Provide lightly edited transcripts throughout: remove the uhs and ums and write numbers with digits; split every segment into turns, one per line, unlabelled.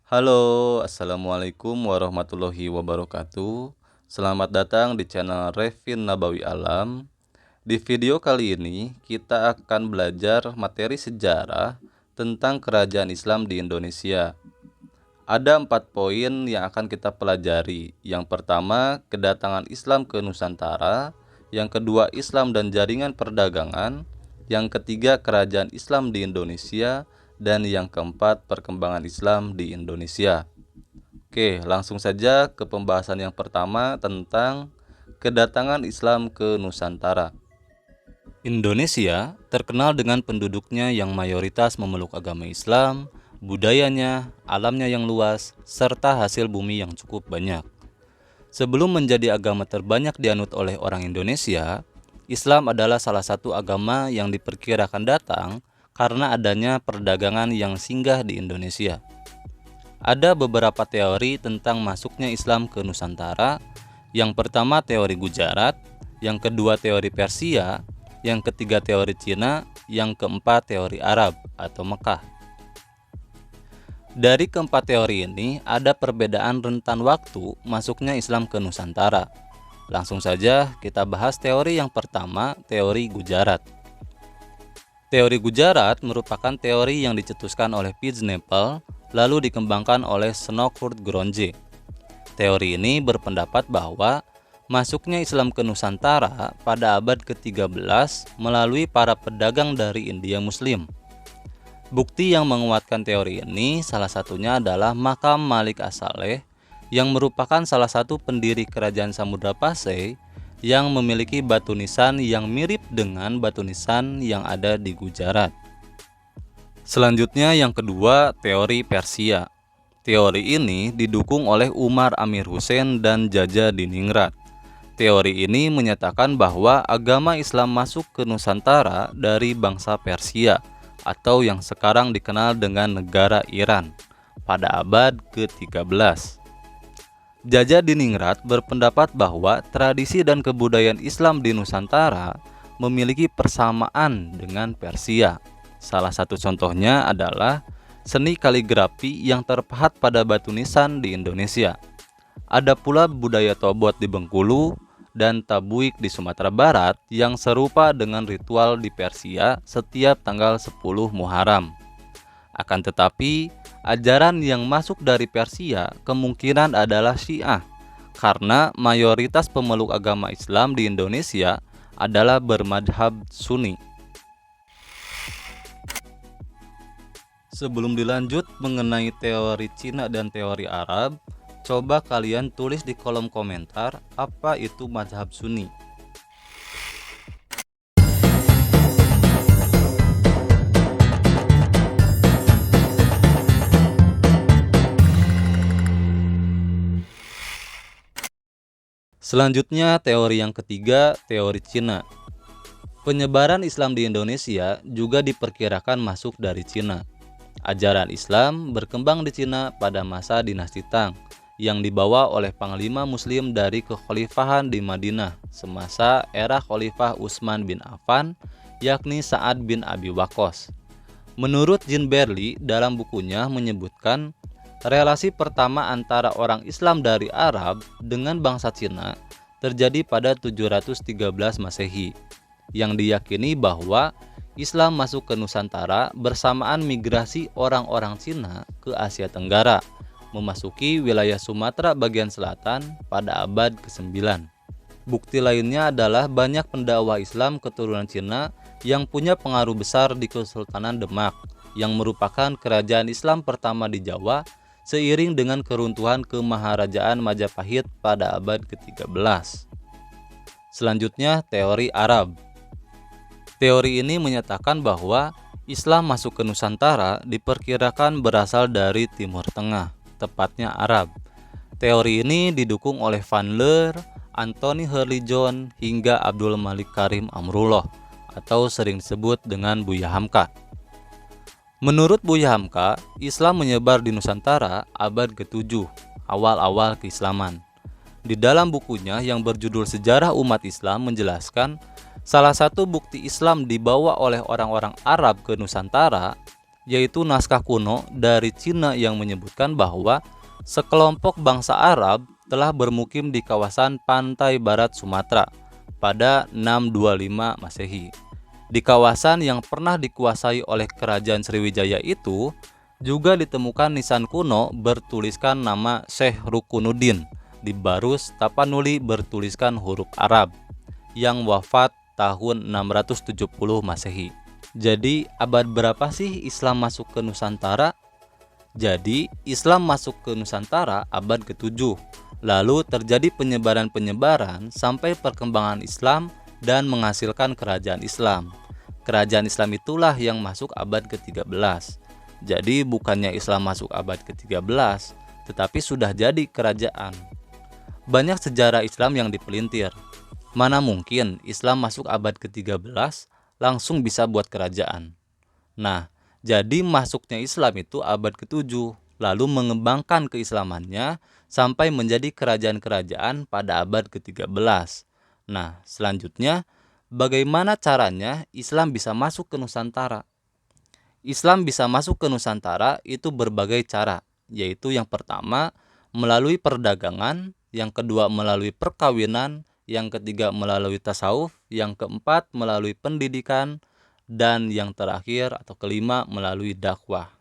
Halo, Assalamualaikum warahmatullahi wabarakatuh. Selamat datang di channel Revin Nabawi Alam. Di video kali ini, kita akan belajar materi sejarah tentang kerajaan Islam di Indonesia. Ada 4 poin yang akan kita pelajari. Yang pertama, kedatangan Islam ke Nusantara. Yang kedua, Islam dan jaringan perdagangan. Yang ketiga, kerajaan Islam di Indonesia. Dan yang keempat, perkembangan Islam di Indonesia. Oke, langsung saja ke pembahasan yang pertama tentang kedatangan Islam ke Nusantara. Indonesia terkenal dengan penduduknya yang mayoritas memeluk agama Islam, budayanya, alamnya yang luas, serta hasil bumi yang cukup banyak. Sebelum menjadi agama terbanyak dianut oleh orang Indonesia, Islam adalah salah satu agama yang diperkirakan datang karena adanya perdagangan yang singgah di Indonesia. Ada beberapa teori tentang masuknya Islam ke Nusantara. Yang pertama teori Gujarat, yang kedua teori Persia, yang ketiga teori Cina, yang keempat teori Arab atau Mekah. Dari keempat teori ini ada perbedaan rentan waktu masuknya Islam ke Nusantara. Langsung saja kita bahas teori yang pertama, teori Gujarat. Teori Gujarat merupakan teori yang dicetuskan oleh Pigeonapple lalu dikembangkan oleh Snowford Gronje. Teori ini berpendapat bahwa masuknya Islam ke Nusantara pada abad ke-13 melalui para pedagang dari India Muslim. Bukti yang menguatkan teori ini salah satunya adalah makam Malik As-Saleh yang merupakan salah satu pendiri kerajaan Samudra Pasai yang memiliki batu nisan yang mirip dengan batu nisan yang ada di Gujarat. Selanjutnya yang kedua, teori Persia. Teori ini didukung oleh Umar Amir Hussein dan Jaja Diningrat. Teori ini menyatakan bahwa agama Islam masuk ke Nusantara dari bangsa Persia atau yang sekarang dikenal dengan negara Iran pada abad ke-13. Jaja Diningrat berpendapat bahwa tradisi dan kebudayaan Islam di Nusantara memiliki persamaan dengan Persia. Salah satu contohnya adalah seni kaligrafi yang terpahat pada batu nisan di Indonesia. Ada pula budaya Tobot di Bengkulu dan Tabuik di Sumatera Barat yang serupa dengan ritual di Persia setiap tanggal 10 Muharram. Akan tetapi, ajaran yang masuk dari Persia kemungkinan adalah Syiah, karena mayoritas pemeluk agama Islam di Indonesia adalah bermadhab Sunni. Sebelum dilanjut mengenai teori Cina dan teori Arab, coba kalian tulis di kolom komentar apa itu mazhab Sunni. Selanjutnya teori yang ketiga, teori Cina. Penyebaran Islam di Indonesia juga diperkirakan masuk dari Cina. Ajaran Islam berkembang di Cina pada masa dinasti Tang yang dibawa oleh panglima muslim dari kekhalifahan di Madinah semasa era Khalifah Utsman bin Affan, yakni Sa'ad bin Abi Waqqas. Menurut Jean Berly dalam bukunya menyebutkan relasi pertama antara orang Islam dari Arab dengan bangsa Cina terjadi pada 713 Masehi, yang diyakini bahwa Islam masuk ke Nusantara bersamaan migrasi orang-orang Cina ke Asia Tenggara, memasuki wilayah Sumatera bagian selatan pada abad ke-9. Bukti lainnya adalah banyak pendakwah Islam keturunan Cina yang punya pengaruh besar di Kesultanan Demak, yang merupakan kerajaan Islam pertama di Jawa seiring dengan keruntuhan Kemaharajaan Majapahit pada abad ke-13. Selanjutnya, teori Arab. Teori ini menyatakan bahwa Islam masuk ke Nusantara diperkirakan berasal dari Timur Tengah, tepatnya Arab. Teori ini didukung oleh Van Leer, Anthony Hurley-John, hingga Abdul Malik Karim Amrullah, atau sering disebut dengan Buya Hamka. Menurut Buya Hamka, Islam menyebar di Nusantara abad ke-7, awal-awal keislaman. Di dalam bukunya yang berjudul Sejarah Umat Islam menjelaskan, salah satu bukti Islam dibawa oleh orang-orang Arab ke Nusantara yaitu naskah kuno dari Cina yang menyebutkan bahwa sekelompok bangsa Arab telah bermukim di kawasan pantai barat Sumatera pada 625 Masehi. Di kawasan yang pernah dikuasai oleh kerajaan Sriwijaya itu juga ditemukan nisan kuno bertuliskan nama Syekh Rukunuddin di Barus Tapanuli bertuliskan huruf Arab yang wafat tahun 670 Masehi. Jadi abad berapa sih Islam masuk ke Nusantara? Jadi Islam masuk ke Nusantara abad ke-7. Lalu terjadi penyebaran-penyebaran sampai perkembangan Islam dan menghasilkan kerajaan Islam. Kerajaan Islam itulah yang masuk abad ke-13. Jadi bukannya Islam masuk abad ke-13, tetapi sudah jadi kerajaan. Banyak sejarah Islam yang dipelintir. Mana mungkin Islam masuk abad ke-13 langsung bisa buat kerajaan. Nah, jadi masuknya Islam itu abad ke-7, lalu mengembangkan keislamannya sampai menjadi kerajaan-kerajaan pada abad ke-13. Nah, selanjutnya, bagaimana caranya Islam bisa masuk ke Nusantara? Islam bisa masuk ke Nusantara itu berbagai cara, yaitu yang pertama melalui perdagangan, yang kedua melalui perkawinan, yang ketiga melalui tasawuf, yang keempat melalui pendidikan, dan yang terakhir atau kelima melalui dakwah.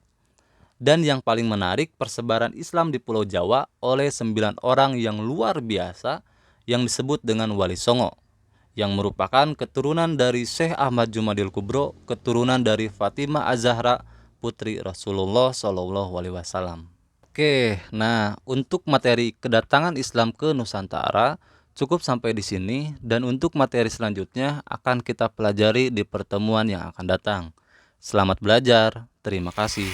Dan yang paling menarik, persebaran Islam di Pulau Jawa oleh 9 orang yang luar biasa yang disebut dengan Wali Songo, yang merupakan keturunan dari Syekh Ahmad Jumadil Kubro, keturunan dari Fatimah Az-Zahra, putri Rasulullah SAW. Oke, nah untuk materi kedatangan Islam ke Nusantara cukup sampai di sini, dan untuk materi selanjutnya akan kita pelajari di pertemuan yang akan datang. Selamat belajar, terima kasih.